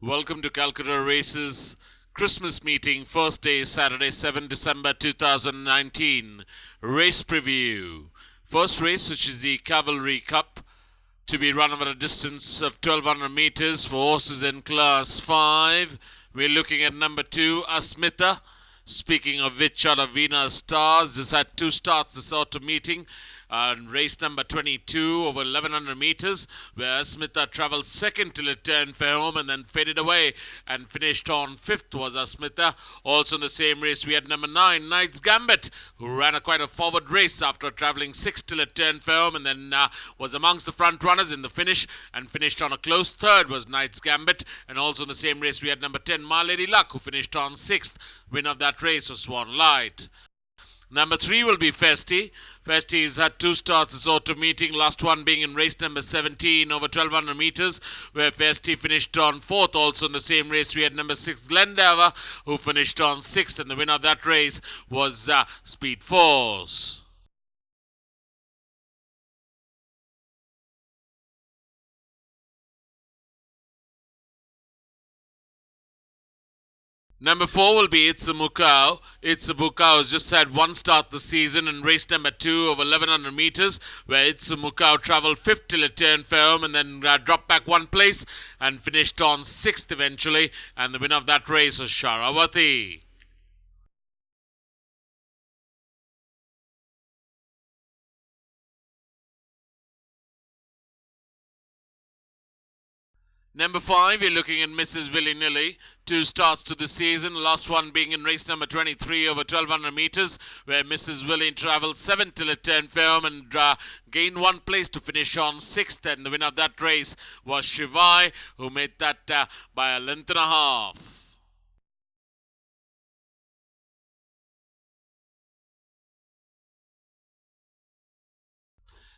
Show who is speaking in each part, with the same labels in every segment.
Speaker 1: Welcome to Calcutta Races Christmas meeting, first day, Saturday, 7 December 2019. Race preview. First race, which is the Cavalry Cup, to be run over a distance of 1200 meters for horses in class 5. We're looking at number 2, Asmita. Speaking of which, out of Venus Stars, this had 2 starts this autumn meeting. Race number 22 over 1100 meters, where Asmita travelled second till it turned for home and then faded away and finished on fifth was Asmita. Also in the same race we had number 9, Knight's Gambit, who ran quite a forward race after travelling sixth till it turned for home and then was amongst the front runners in the finish and finished on a close third was Knight's Gambit. And also in the same race we had number 10, My Lady Luck, who finished on sixth. Winner of that race was Swan Light. Number 3 will be Festi. Festi's had 2 starts this autumn meeting, last one being in race number 17 over 1200 meters, where Festi finished on 4th. Also in the same race we had number 6, Glendower, who finished on 6th, and the winner of that race was Speed Force. Number 4 will be It's a Mukau. It's a Mukau has just had 1 start this season in race number 2 over 1100 meters, where It's a Mukau travelled 5th till it turned for home and then dropped back 1 place and finished on 6th eventually. And the winner of that race was Sharavati. Number 5, we're looking at Mrs. Willy-Nilly. 2 starts to the season, last one being in race number 23 over 1200 meters, where Mrs. Willy travelled 7th till it turned firm and gained 1 place to finish on 6th. And the winner of that race was Shivai, who made that by a length and a half.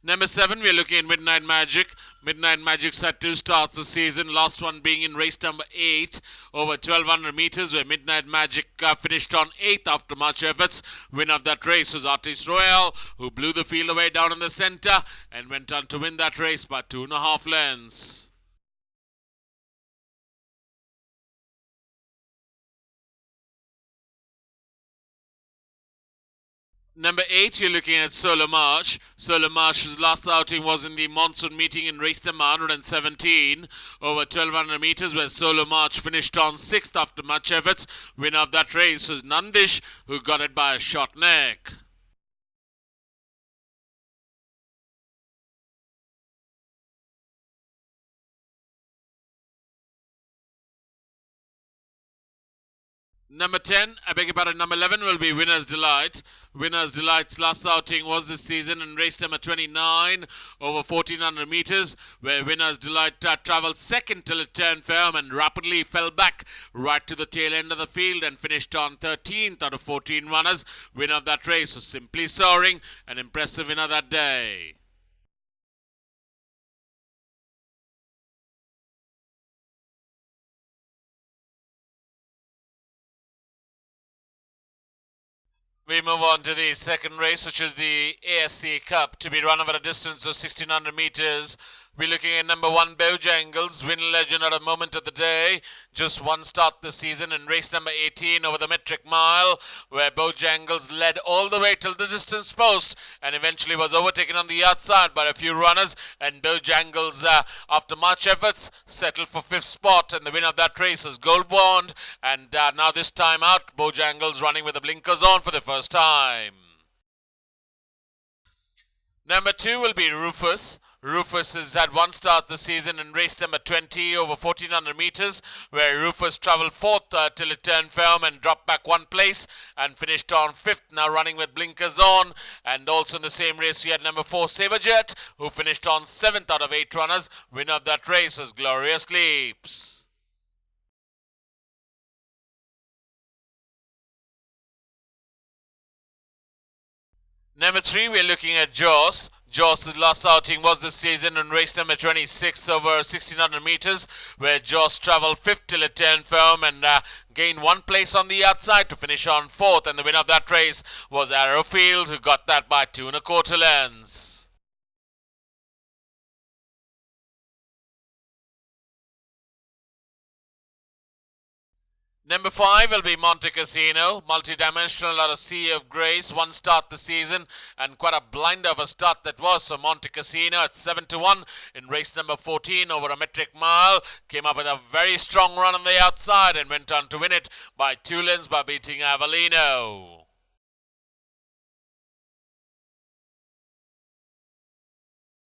Speaker 1: Number 7, we're looking at Midnight Magic. Midnight Magic's had 2 starts this season, last one being in race number 8 over 1200 meters, where Midnight Magic finished on 8th after much efforts. Winner of that race was Artist Royale, who blew the field away down in the centre and went on to win that race by 2.5 lengths. Number 8, you're looking at Solar March. Solar March's last outing was in the monsoon meeting in race number 117 over 1200 meters, where Solar March finished on 6th after much efforts. Winner of that race was Nandish, who got it by a short neck. Number 10, I beg your pardon, number 11 will be Winner's Delight. Winner's Delight's last outing was this season in race number 29 over 1400 meters, where Winner's Delight travelled second till it turned firm and rapidly fell back right to the tail end of the field and finished on 13th out of 14 runners. Winner of that race was Simply Soaring, an impressive winner that day. We move on to the second race, which is the ASC Cup, to be run over a distance of 1600 meters. We're looking at number 1, Bojangles, win legend at a moment of the day. Just 1 start this season in race number 18 over the metric mile, where Bojangles led all the way till the distance post and eventually was overtaken on the outside by a few runners. And Bojangles, after much efforts, settled for 5th spot. And the winner of that race was Gold Bond. And now this time out, Bojangles running with the blinkers on for the first time. Number 2 will be Rufus. Rufus has had 1 start this season in race number 20 over 1400 meters, where Rufus travelled 4th till it turned firm and dropped back 1 place and finished on 5th, now running with blinkers on. And also in the same race we had number 4, Saberjet, who finished on 7th out of 8 runners. Winner of that race was Glorious Leaps. Number 3, we're looking at Jaws. Jaws' last outing was this season in race number 26 over 1600 meters, where Jaws travelled 5th till it turned firm and gained 1 place on the outside to finish on 4th. And the winner of that race was Arrowfield, who got that by 2.25 lengths. Number 5 will be Monte Cassino, multi-dimensional out of Sea of Grace, one start this season, and quite a blinder of a start that was for Monte Cassino at 7-1 in race number 14 over a metric mile. Came up with a very strong run on the outside and went on to win it by 2 lengths by beating Avellino.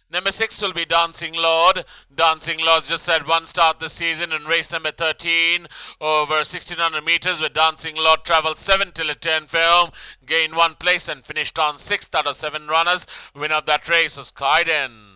Speaker 1: Number 6 will be Dancing Lord. Dancing Lord's just had one start this season in race number 13 over 1600 meters, where Dancing Lord travelled 7 till it turned for home, gained 1 place and finished on 6th out of 7 runners. Winner of that race was Kaiden.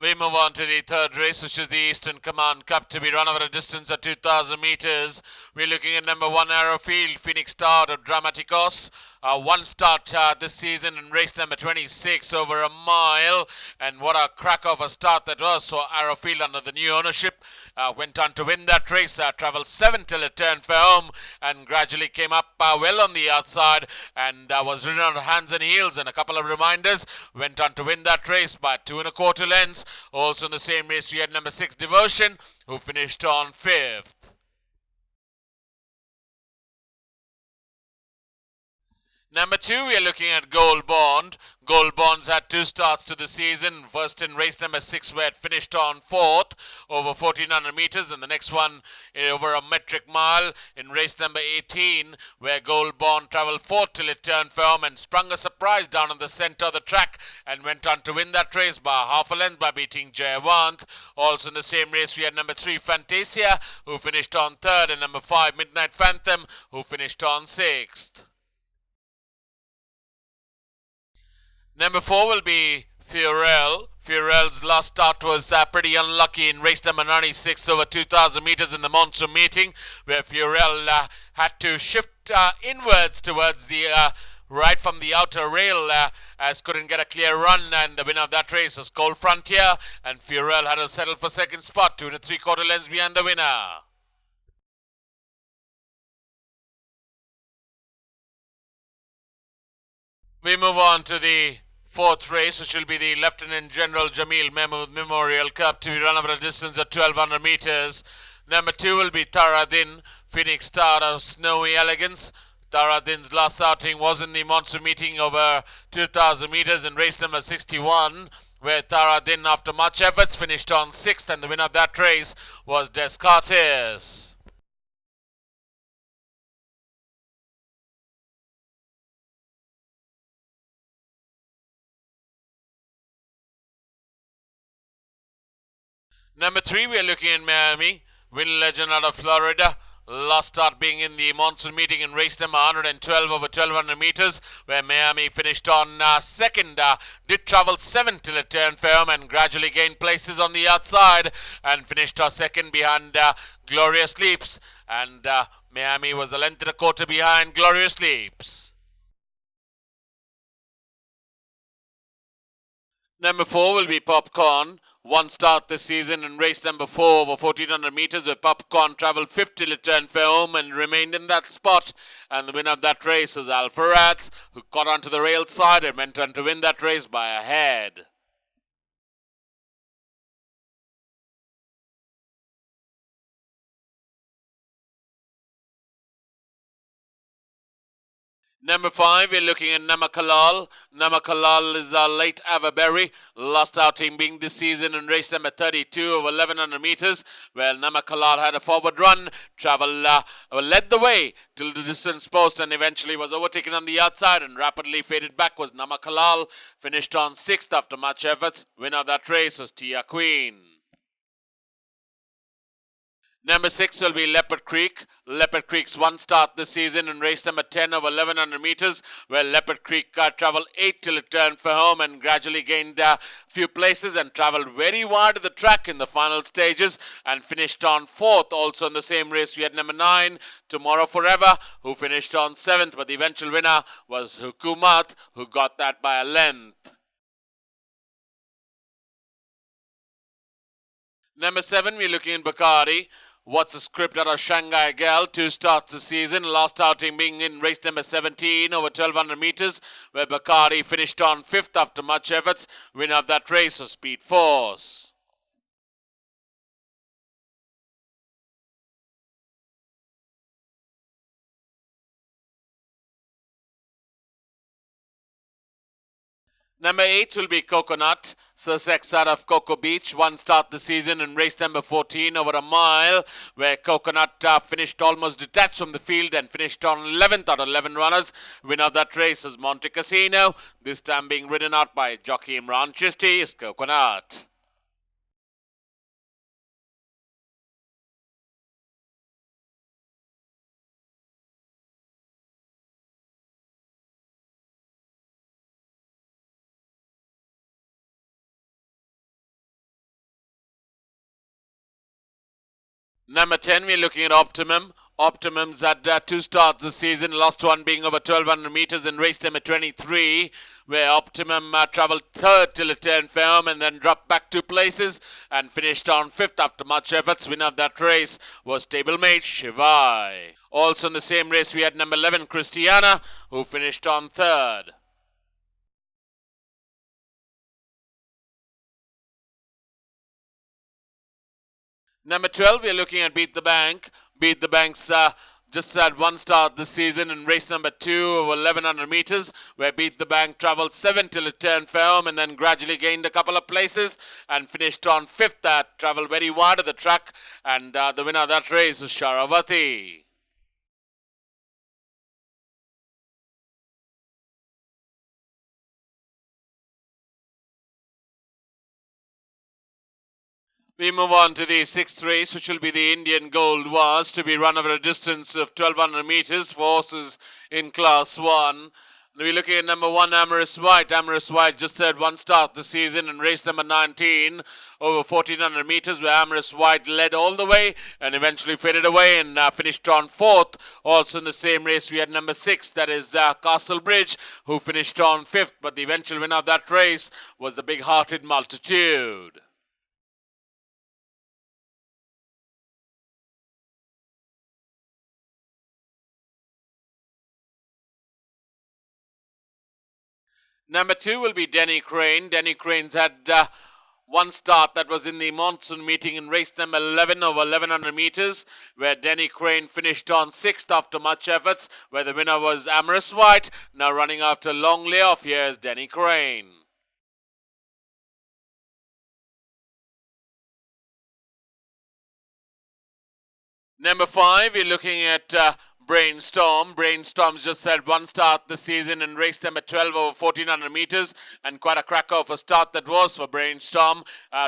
Speaker 1: We move on to the third race, which is the Eastern Command Cup, to be run over a distance of 2,000 meters. We're looking at number 1 Arrowfield, Phoenix Star of Dramaticos. One start this season in race number 26 over a mile, and what a crack of a start that was. So Arrowfield, under the new ownership, went on to win that race, travelled 7 till it turned for home, and gradually came up well on the outside and was ridden on hands and heels. And a couple of reminders, went on to win that race by 2 1/4 lengths. Also in the same race we had number 6 Devotion, who finished on 5th. Number 2, we are looking at Gold Bond. Gold Bond's had 2 starts to the season. First in race number 6, where it finished on 4th over 1400 meters, and the next one over a metric mile in race number 18, where Gold Bond travelled 4th till it turned firm and sprung a surprise down in the centre of the track and went on to win that race by half a length by beating Jayawant. Also in the same race, we had number 3 Fantasia, who finished on 3rd, and number 5 Midnight Phantom, who finished on 6th. Number 4 will be Furel. Furel's last start was pretty unlucky in race number 96 over 2,000 meters in the monsoon meeting, where Furel had to shift inwards towards the right from the outer rail, as couldn't get a clear run, and the winner of that race was Cold Frontier, and Furel had to settle for second spot, 2 3/4 lengths behind the winner. We move on to the 4th race, which will be the Lieutenant General Jamil Mahmood Memorial Cup, to be run over a distance of 1,200 meters. Number 2 will be Taradin, Phoenix Star of Snowy Elegance. Taradin's last outing was in the monsoon meeting over 2,000 meters in race number 61, where Taradin, after much efforts, finished on 6th, and the winner of that race was Descartes. Number 3, we are looking at Miami, Win Legend out of Florida. Last start being in the monsoon meeting in race number 112 over 1,200 meters, where Miami finished on 2nd. Did travel 7 till it turned firm and gradually gained places on the outside and finished 2nd behind Glorious Leaps. And Miami was a length and a quarter behind Glorious Leaps. Number 4 will be Popcorn. One start this season in race number 4 over 1,400 meters, where Popcorn travelled 5th till it turned for home and remained in that spot. And the winner of that race was Alpharats, who got onto the rail side and went on to win that race by a head. Number 5, we're looking at Namakalal. Namakalal is a late Avaberry. Last outing being this season in race number 32 over 1,100 meters, where Namakalal had a forward run, led the way till the distance post and eventually was overtaken on the outside and rapidly faded back was Namakalal. Finished on 6th after much efforts. Winner of that race was Tia Queen. Number 6 will be Leopard Creek. Leopard Creek's one start this season in race number 10 over 1,100 meters, where Leopard Creek travelled 8 till it turned for home and gradually gained a few places and travelled very wide of the track in the final stages and finished on 4th. Also in the same race, we had number 9, Tomorrow Forever, who finished on 7th, but the eventual winner was Hukumat, who got that by a length. Number 7, we're looking at Bacardi. What's the script out of Shanghai Girl? 2 starts the season. Last outing being in race number 17 over 1200 meters, where Bacardi finished on 5th after much efforts. Winner of that race was Speed Force. Number 8 will be Coconut. Sussex out of Cocoa Beach. 1 start the season in race number 14 over a mile, where Coconut finished almost detached from the field and finished on 11th out of 11 runners. Winner of that race is Monte Cassino. This time being ridden out by jockey Imran Chisti is Coconut. Number 10, we're looking at Optimum. Optimum's had 2 starts this season, last one being over 1200 meters in race number 23, where Optimum travelled 3rd till it turned firm and then dropped back 2 places and finished on 5th after much efforts. Winner of that race was stablemate Shivai. Also in the same race, we had number 11, Christiana, who finished on 3rd. Number 12, we're looking at Beat the Bank. Beat the Bank's just had 1 start this season in race number 2 over 1100 meters, where Beat the Bank travelled 7 till it turned firm and then gradually gained a couple of places and finished on 5th. That travelled very wide of the track, and the winner of that race is Sharavati. We move on to the 6th race, which will be the Indian Gold Wars, to be run over a distance of 1200 meters for horses in Class 1. We're looking at number 1, Amorous White. Amorous White just had 1 start this season in race number 19 over 1400 meters, where Amorous White led all the way and eventually faded away and finished on 4th. Also in the same race, we had number 6, that is Castle Bridge, who finished on 5th, but the eventual winner of that race was the Big-Hearted Multitude. Number 2 will be Denny Crane. Denny Crane's had 1 start that was in the monsoon meeting in race number 11 over 1100 meters, where Denny Crane finished on 6th after much efforts, where the winner was Amorous White. Now running after long layoff, here's Denny Crane. Number 5, we're looking at Brainstorm. Brainstorm's just had 1 start this season in race number 12 over 1400 meters, and quite a cracker of a start that was for Brainstorm.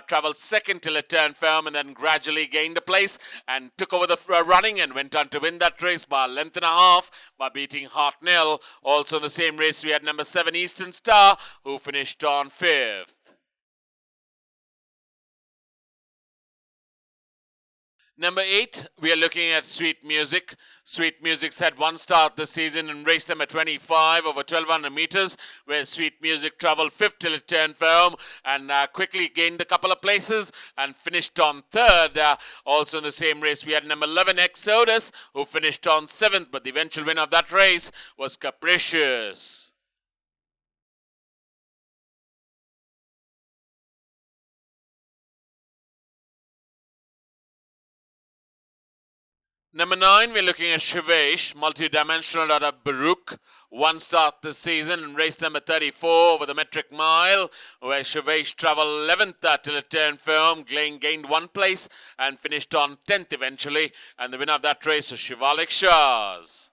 Speaker 1: Travelled 2nd till it turned firm and then gradually gained a place and took over the running and went on to win that race by a length and a half by beating Hartnell. Also in the same race, we had number 7, Eastern Star, who finished on 5th. Number 8, we are looking at Sweet Music. Sweet Music's had 1 start this season in race number 25 over 1200 meters, where Sweet Music travelled 5th till it turned firm and quickly gained a couple of places and finished on 3rd. Also in the same race, we had number 11, Exodus, who finished on 7th, but the eventual winner of that race was Capricious. Number 9, we're looking at Shivesh, multi-dimensional out of Baruch. 1 start this season in race number 34 over the metric mile, where Shivesh travelled 11th till it turned firm, gained 1 place and finished on 10th eventually. And the winner of that race is Shivalik Shahs.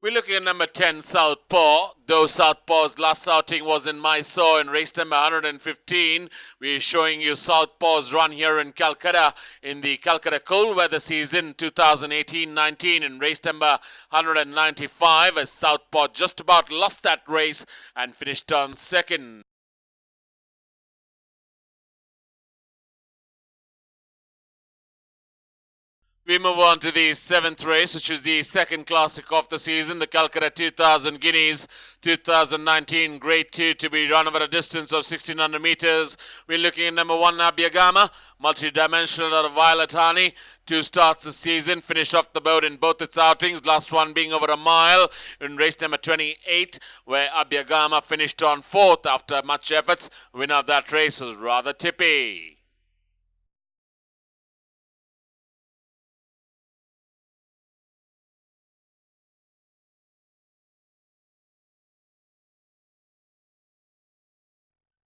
Speaker 1: We're looking at number 10, Southpaw. Though Southpaw's last outing was in Mysore in race number 115, we're showing you Southpaw's run here in Calcutta in the Calcutta Cold Weather Season 2018-19 in race number 195, as Southpaw just about lost that race and finished on 2nd. We move on to the seventh race, which is the second classic of the season, the Calcutta 2000 Guineas 2019 Grade 2 to be run over a distance of 1600 meters. We're looking at number 1, Abhyagama, multi-dimensional out of Violet Honey. 2 starts this season, finished off the boat in both its outings, last one being over a mile in race number 28, where Abhyagama finished on 4th after much efforts. Winner of that race was Rather Tippy.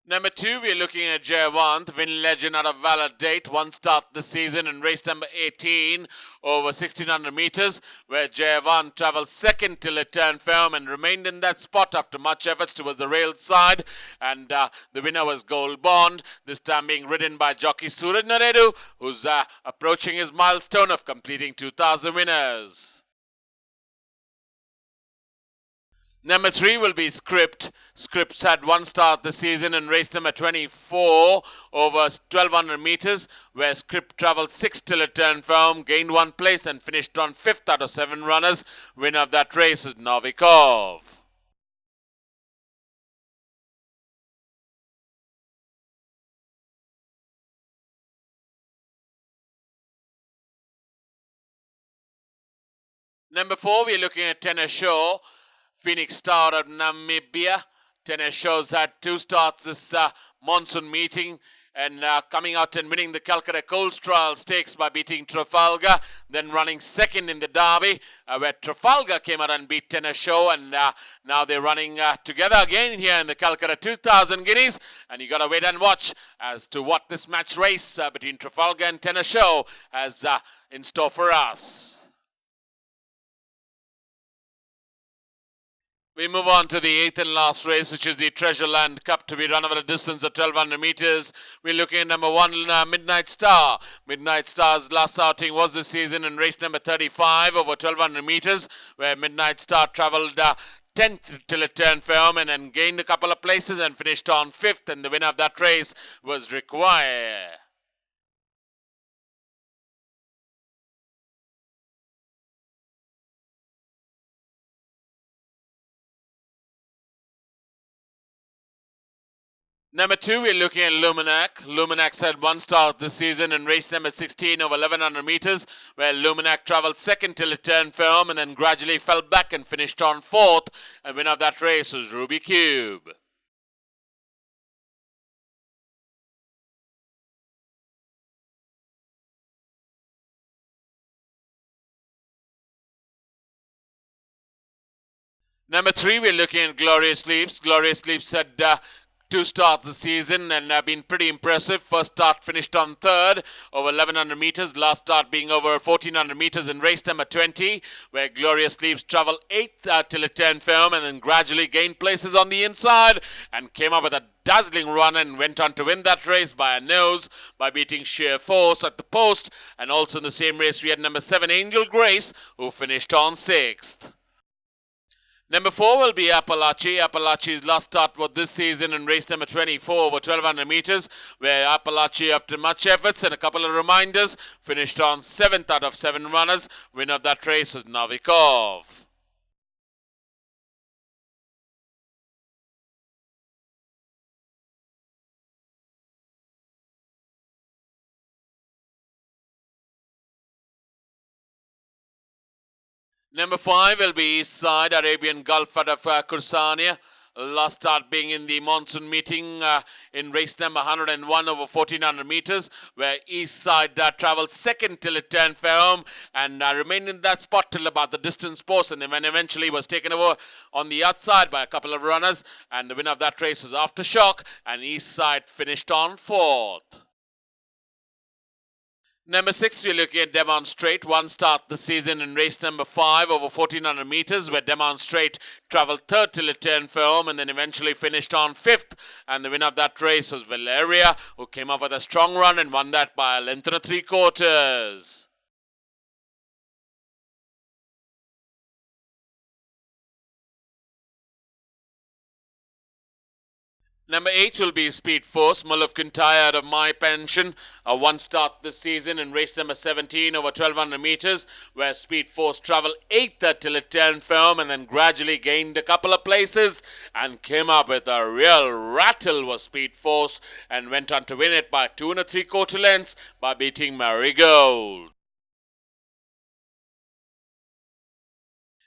Speaker 1: Number 2, we're looking at Jayavant, win legend out of Validate, 1 start this season in race number 18 over 1600 meters, where Jayavant travelled second till it turned firm and remained in that spot after much efforts towards the rail side. And the winner was Gold Bond, this time being ridden by jockey Suraj Naredu, who's approaching his milestone of completing 2000 winners. Number 3 will be Script. Scripts had 1 start this season in race number 24 over 1200 meters, where Script travelled 6 till it turned firm, gained 1 place and finished on 5th out of 7 runners. Winner of that race is Novikov. Number 4, we're looking at Tennis Show. Phoenix Star of Namibia. Tennis Show's had 2 starts this monsoon meeting and coming out and winning the Calcutta Cold Trial Stakes by beating Trafalgar, then running second in the Derby, where Trafalgar came out and beat Tennis Show, and now they're running together again here in the Calcutta 2000 Guineas, and you got to wait and watch as to what this match race between Trafalgar and Tennis Show has in store for us. We move on to the 8th and last race, which is the Treasureland Cup to be run over a distance of 1200 meters. We're looking at number 1, Midnight Star. Midnight Star's last outing was this season in race number 35 over 1200 meters, where Midnight Star travelled 10th till it turned firm and then gained a couple of places and finished on 5th, and the winner of that race was Require. Number 2, we're looking at Luminac. Luminac's had 1 start this season in race number 16 over 1100 meters, where Luminac travelled second till it turned firm and then gradually fell back and finished on 4th. And winner of that race was Ruby Cube. Number 3, we're looking at Glorious Leaps. Glorious Leaps had 2 starts this season and have been pretty impressive. First start finished on 3rd over 1100 meters. Last start being over 1400 meters in race number 20, where Glorious Leaps traveled 8th till it turned firm and then gradually gained places on the inside and came up with a dazzling run and went on to win that race by a nose by beating Sheer Force at the post. And also in the same race we had number 7, Angel Grace, who finished on 6th. Number 4 will be Appalachia. Appalachia's last start was this season in race number 24 over 1200 meters, where Appalachia, after much efforts and a couple of reminders, finished on 7th out of 7 runners. Winner of that race was Novikov. Number 5 will be East Side, Arabian Gulf out of Kursania. Last start being in the monsoon meeting in race number 101 over 1400 meters, where East Side travelled second till it turned firm and remained in that spot till about the distance post, and then eventually was taken over on the outside by a couple of runners, and the winner of that race was Aftershock, and East Side finished on 4th. Number 6, we're looking at Demonstrate. 1 start this season in race number 5 over 1400 meters, where Demonstrate travelled 3rd till it turned firm and then eventually finished on 5th. And the winner of that race was Valeria, who came up with a strong run and won that by a length and 3/4. Number 8 will be Speed Force, Mull of Kintyre out of My Pension. A one start this season in race number 17 over 1200 metres, where Speed Force travelled 8th till it turned firm and then gradually gained a couple of places and came up with a real rattle was Speed Force and went on to win it by 2 3/4 lengths by beating Marigold.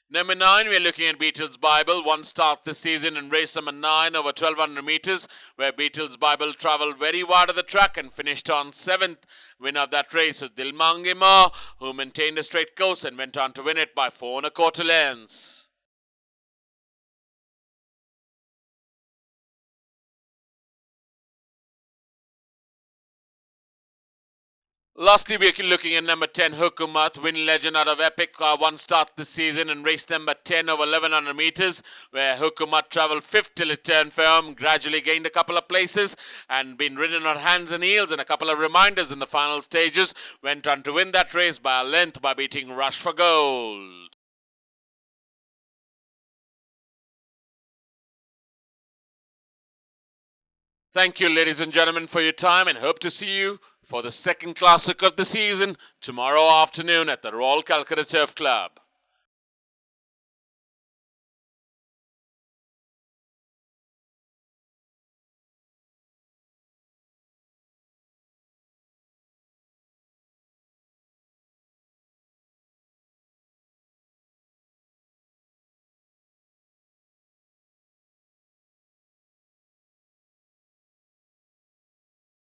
Speaker 1: Number 9, we're looking at Beatles Bible. One start this season in race number 9 over 1200 metres, where Beatles Bible travelled very wide of the track and finished on 7th. Winner of that race was Dilmangima, who maintained a straight course and went on to win it by 4 1/4 lengths. Lastly, we're looking at number 10, Hukumat, win legend out of Epic. One start this season in race number 10 over 1100 metres, where Hukumat travelled 5th till it turned firm, gradually gained a couple of places, and been ridden on hands and heels and a couple of reminders in the final stages. Went on to win that race by a length by beating Rush for Gold. Thank you, ladies and gentlemen, for your time, and hope to see you for the second classic of the season tomorrow afternoon at the Royal Calcutta Turf Club.